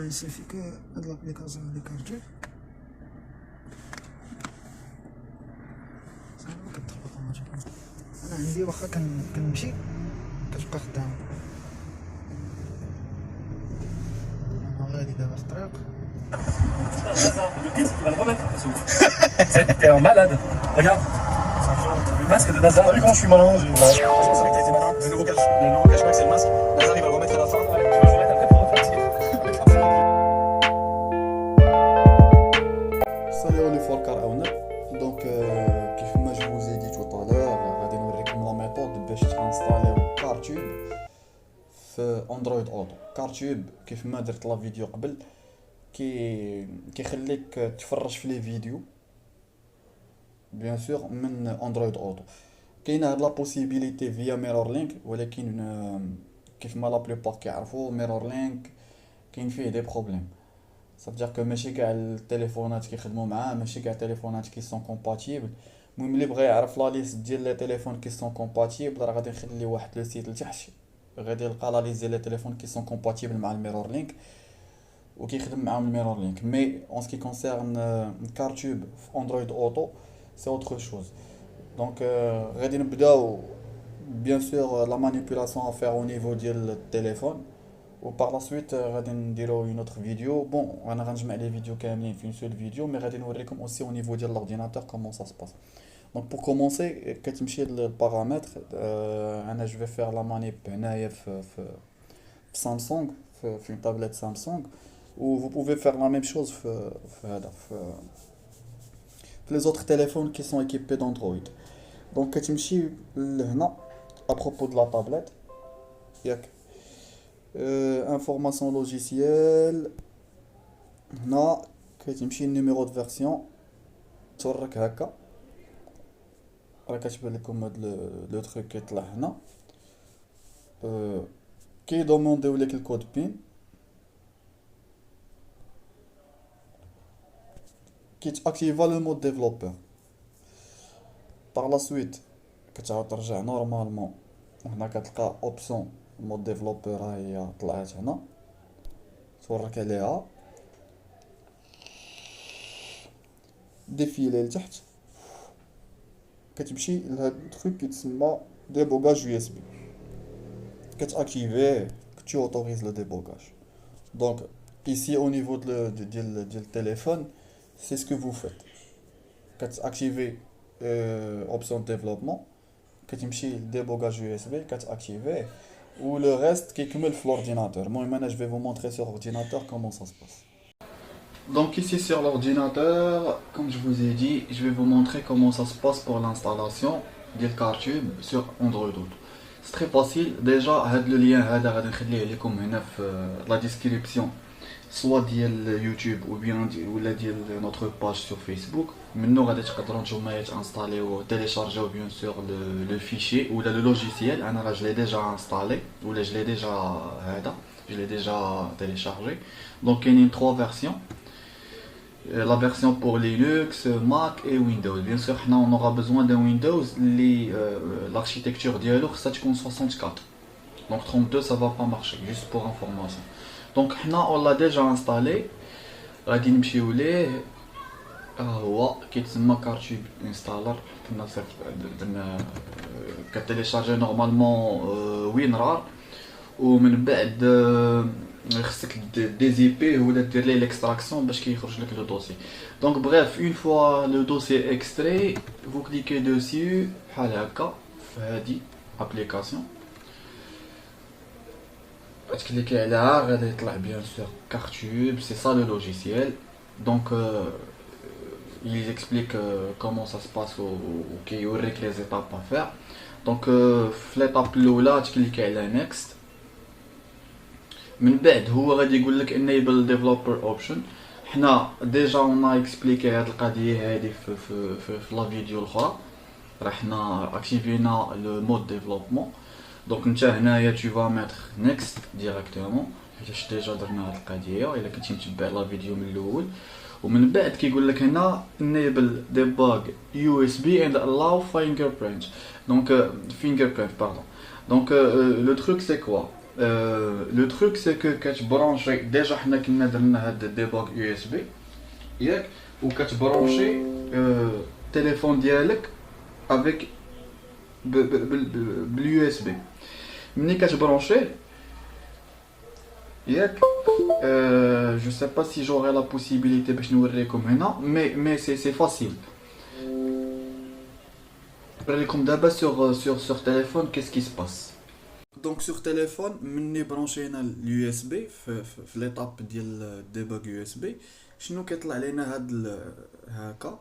يصيفي هاد لابليكاسيون اللي كارتو صافي ما كتطبق اوتوماتيكمون. انا عندي واخا كنمشي كتبقى خدامه. انا غادي دابا في الطريق. T'es un malade. Regarde. Le masque de Nazar. T'as vu comment je suis malin? Je savais que t'étais malin. Le nouveau cashback, c'est le masque. Nazar, il va le remettre à la fin. Tu vas le remettre après pour repartir. Salut les فولكار اونر. دونك كيف ما جو vous ai dit tout à l'heure غادي نوريكم لا ميثود باش تانستاليو كارتوب في اندرويد اوتو. كارتوب كيف ما درت لا فيديو قبل كيخليك تفرج في لي فيديو بيان سور من اندرويد اوتو. كاينه هاد لا بوسيبيليتي فيا ميرور لينك، ولكن كيف ما لا بلوبار كيعرفوا ميرور لينك كاين فيه دي بروبليم. صافي كو ماشي كاع التليفونات كيخدموا معاه، ماشي كاع التليفونات كي سون كومباتيبل. المهم اللي بغى يعرف لا ليست ديال لي تليفون كي سون كومباتيبل راه غادي نخلي واحد لو سيت لتحت، غادي يلقى لا ليست ديال لي تليفون كي سون كومباتيبل مع الميرور لينك وكيخدم معاهم الميرور لينك. مي اون سكي كونسيرن كارتوب في اندرويد اوتو سي اوتر شوز. دونك غادي نبداو بيان سور لا مانيبيولاسيون ا فير او نيفو ديال التليفون، و par la suite غادي نديرو اون اوتر فيديو. بون انا غنجمع لي فيديو كاملين في سول فيديو، مي غادي نوريكم اوسي او نيفو ديال لورديناتور كومون سا سباس. دونك بور كومونسي كتمشي للبارامتر. انا جو في فير لا مانيب هنايا في سامسونج، في une tablette Samsung, ou vous pouvez faire la même chose في les autres téléphones qui sont équipés d'Android. Donc كتمشي لهنا à propos de la tablette ياك information logicielle. هنا كتمشي النيميرو دو فيرسيون تورك هكا، راه كتبان لكم هاد لو تروك كيطلع هنا. كي دومونديو لك الكود بين كيتاكتيفا لو مود ديفلوبر. par la suite كتعاود ترجع نورمالمون، هنا كتلقى اوبسيون مود ديفلوبر ها هي طلعت هنا تورك عليها ديفيلي لتحت. كتمشي لهاد التروك كيتسمى ديبوغاج يو اس بي، كتاكتيفيه tu autorises le débogage. Donc ici au niveau du téléphone, c'est ce que vous faites. Quand vous activez option développement, quand tu mets le débogage USB, quand tu actives, ou le reste qui est sur l'ordinateur. Moi maintenant je vais vous montrer sur l'ordinateur comment ça se passe. Donc ici sur l'ordinateur, comme je vous ai dit, je vais vous montrer comment ça se passe pour l'installation de Cartube sur Android Auto. C'est très facile. Déjà le lien غادي نخليه لكم هنا في la description, soit ديال يوتيوب ou bien ولا ديال notre page sur Facebook. منو غادي تقدروا نتوما تانستاليو télécharger bien sûr le fichier ou le logiciel. انا je l'ai déjà installé ou je l'ai déjà je l'ai déjà téléchargé. Donc il y a trois versions. La version pour Linux, Mac et Windows. Bien sûr, on aura besoin d'un Windows. L'architecture dialogue, ça tient 64. Donc 32, ça va pas marcher, juste pour information. Donc on l'a déjà installé. غادي نمشيو ليه هو كيتسمى كارتوب انستالر. درنا كتيليشارجي نورمالمون وينرار، ومن بعد خصك ديزيبيه ولا دير ليه ليكستراكسيون باش كيخرج لك لو دوسي. دونك بريف اون فوا لو دوسي اكستري فو كليكي دوسيو بحال هكا في هادي ابليكاسيون، تكليكي عليها غادي يطلع بيان سور كارتوب. سي سا لو لوجيسيال. دونك il explique comment ça se passe وكيوريك لي زيتاب ا فير. دونك في ليطاب الاولى تكليكي على نيكست، من بعد هو غادي يقول لك enable developer option. حنا ديجا اون اكسبليكي هاد القضيه هادي في لا فيديو الاخرى، راه حنا اكتيفينا لو مود ديفلوبمون. دونك نتا هنايا tu vas mettre next directement حيت ديجا درنا هاد القضيه الا كنتي متبع لا فيديو من الاول. ومن بعد كيقول لك هنا enable debug USB and allow fingerprint. Donc fingerprint pardon. Donc le truc c'est quoi? Le truc c'est que كتبرونشي ديجا حنا كنا درنا هاد ديباغ يو اس بي ياك وكتبرونشي التليفون ديالك افيك باليو اس بي ملي كتبرونشي ياك je sais pas si j'aurai la possibilité باش نوريكم هنا mais c'est facile. نوريكم دابا sur téléphone qu'est-ce qui se passe. Donc sur téléphone مني برونشينا اليو اس بي في ليطاب ديال ديباغ يو اس بي شنو كيطلع لينا هاد هكا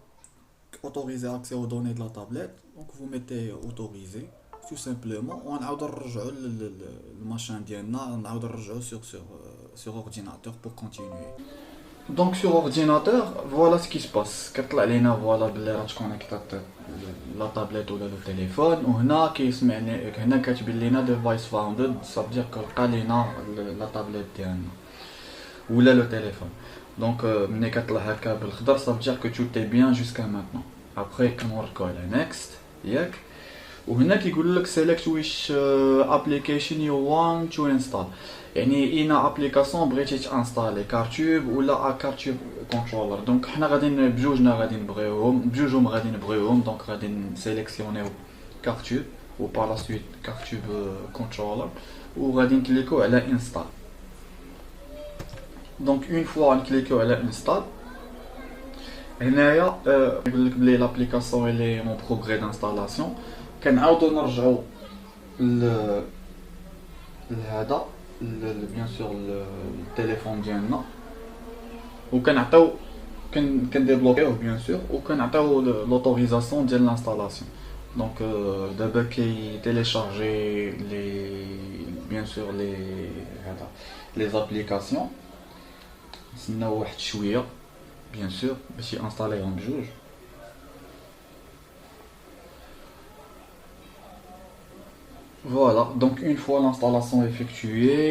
autoriser accès aux données de la tablette. Donc vous mettez autorisé tout simplement ونعاود نرجعوا للماشين ديالنا نعاود نرجعوا sur ordinateur pour continuer. Donc sur ordinateur voilà ce qui se passe كيطلع لينا فوالا بلي راه تكونيكتات لا تابلت ولا لو تليفون وهنا كيسمعني هنا كتبين لينا ديفايس فاوندد صافي كو لقى لينا لا تابلت ديالنا ولا لو تليفون. دونك ملي كطلع هكا بالخضر صافي كو تو تي بيان جوسكا مانتنون. ابري كنوريكو على نيكست ياك وهنا كيقول لك سيليكت ويش ابليكيشن يو وان تو انستال يعني اينا ابليكاسيون بغيتي تانستالي كارتوب ولا كارتوب كونترولر. دونك حنا غادي بجوجنا غادي نبغيوهم بجوجهم غادي نبغيوهم دونك غادي نسيليكسيونيو كارتوب و بار لا سويت كارتوب كونترولر وغادي نكليكو على انستال. دونك اون فوا نكليكو على انستال هنايا يقول لك بلي لابليكاسيون اللي مون بروغري دانستالاسيون كنعاودو نرجعو لهذا بيان سور التليفون ديالنا وكنعطيو كنديبلوكيوه بيان سور وكنعطيو لوتوريزاسيون ديال لانستالاسيون. دونك دابا كي تيليشارجي لي بيان سور لي هذا لي زابليكاسيون نستناو واحد شويه بيان سور باش يانستاليهم بجوج. Voilà, donc une fois l'installation effectuée,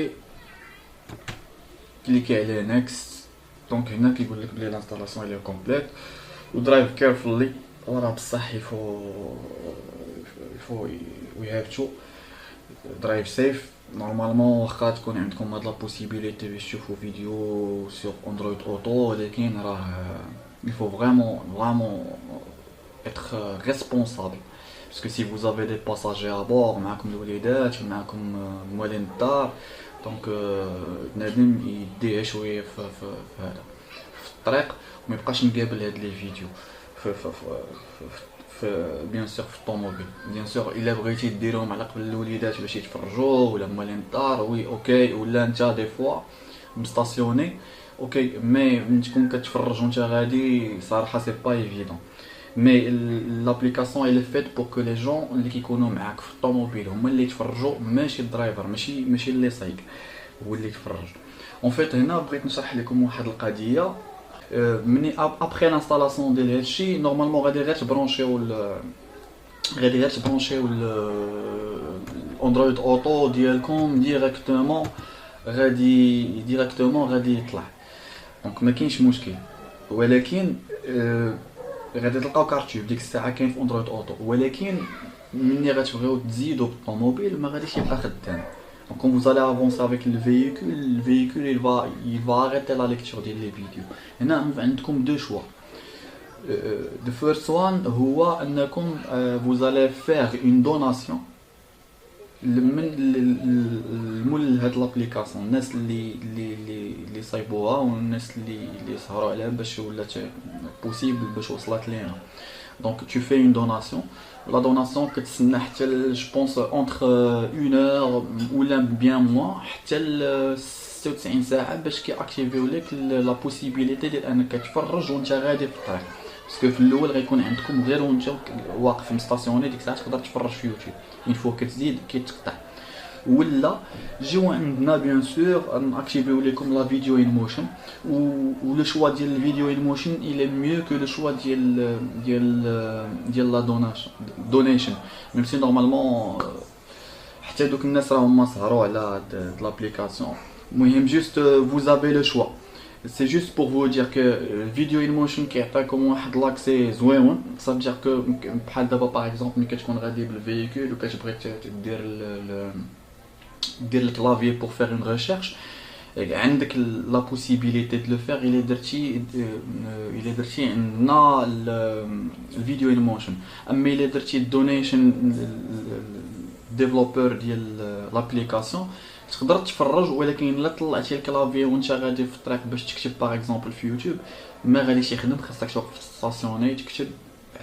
cliquez sur Next. Donc هنا كيقول لك بلي l'installation elle est complète. و drive carefully. وراه بصح il faut we have to drive safe. Normalement واخا تكون عندكم هاد لا بوسيبيليتي باش تشوفوا فيديو sur Android Auto ولكن راه il faut vraiment être responsable. Parce que si vous avez des passagers à bord, معكم الوليدات معكم موالين الدار دونك بنادم يديها شويه في هذا في الطريق وما يبقاش مقابل هاد لي فيديو في بيان سور في الطوموبيل. بيان سور الا بغيتي ديرهم على قبل الوليدات باش يتفرجوا ولا موالين الدار وي اوكي ولا انت دي فوا مستاسيوني اوكي مي ملي تكون كتفرج وانت غادي صراحه سي با ايفيدون. Mais l'application elle est faite pour que les gens اللي كيكونوا معاك في الطوموبيل هما اللي يتفرجوا ماشي الدرايفر ماشي اللي سايق هو اللي يتفرج. اون فيت هنا بغيت نشرح لكم واحد القضيه مني ابري لانستالاسيون ديال هادشي نورمالمون غادي غير تبرونشيو الاندرويد اوتو ديالكم ديريكتومون غادي يطلع دونك ما كاينش مشكل. ولكن غادي تلقاو كارتوب ديك الساعه كاين في اندرويد اوتو ولكن ملي غتبغيو تزيدوا بالطوموبيل ما غاديش يبقى خدام. Donc quand vous allez avancer avec le véhicule il va arrêter la lecture des vidéos. هنا عندكم deux choix. The first one هو انكم vous allez faire une donation من هاد لابليكاسيون الناس اللي صايبوها والناس اللي سهروا عليها باش ولات بوسيبل باش وصلت لينا. دونك tu fais une donation. La donation كتسنى حتى جو بونس اونتر 1 اور ولا بيان موان حتى 96 ساعه باش كياكتيفيو لك لا بوسيبيليتي ديال انك تفرج وانت غادي في الطريق. باسكو في الاول غيكون عندكم غير وانت واقف مستاسيوني ديك الساعه تقدر تفرج في يوتيوب اون فوا كتزيد كيتقطع ولا جيو عندنا بيان سور ناكتيفيو لكم لا فيديو ان موشن و لو شوا ديال الفيديو ان موشن il est mieux que le choix ديال لا دونيشن ميم سي نورمالمون حتى دوك الناس راهم ما سهروا على هاد لابليكاسيون. المهم جوست vous avez le choix. C'est juste pour vous dire que Video in Motion كيعطيكم واحد لاكسي زويون. Ça veut dire que بحال دابا باغ اكزومبل ملي كتكون غادي بالفيكول وكتبغي دير دير الكلافيي pour faire une recherche عندك la possibilité de le faire. il est درتي عندنا الفيديو ان موشن. اما الا درتي الدونيشن ديفلوبر ديال لابليكاسيون تقدر تفرج، ولكن الا طلعتي الكلافي وانت غادي في الطريق باش تكتب باغ اكزومبل في يوتيوب ما غاديش يخدم، خاصك توقف ستاسيوني تكتب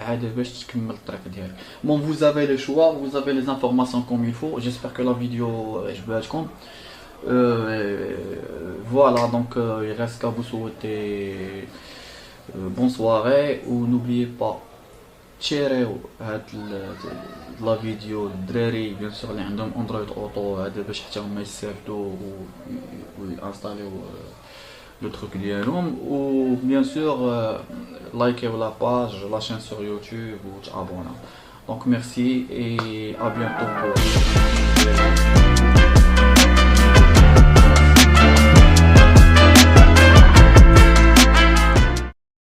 عادي باش تكمل الطريق ديالك. Bon, vous avez le choix, vous avez les informations comme il faut. J'espère que la vidéo عجباتكم. Voilà, donc il reste qu'à vous souhaiter bonne soirée ou n'oubliez pas تشيريو هاد لا فيديو الدراري بيان سور اللي عندهم اندرويد اوتو هذا باش حتى هما يستافدوا وينستاليو لو تروك ديالهم. و بيان سور لايكيو لا باج لا شين سور يوتيوب و تابوناو. دونك ميرسي et à bientôt pour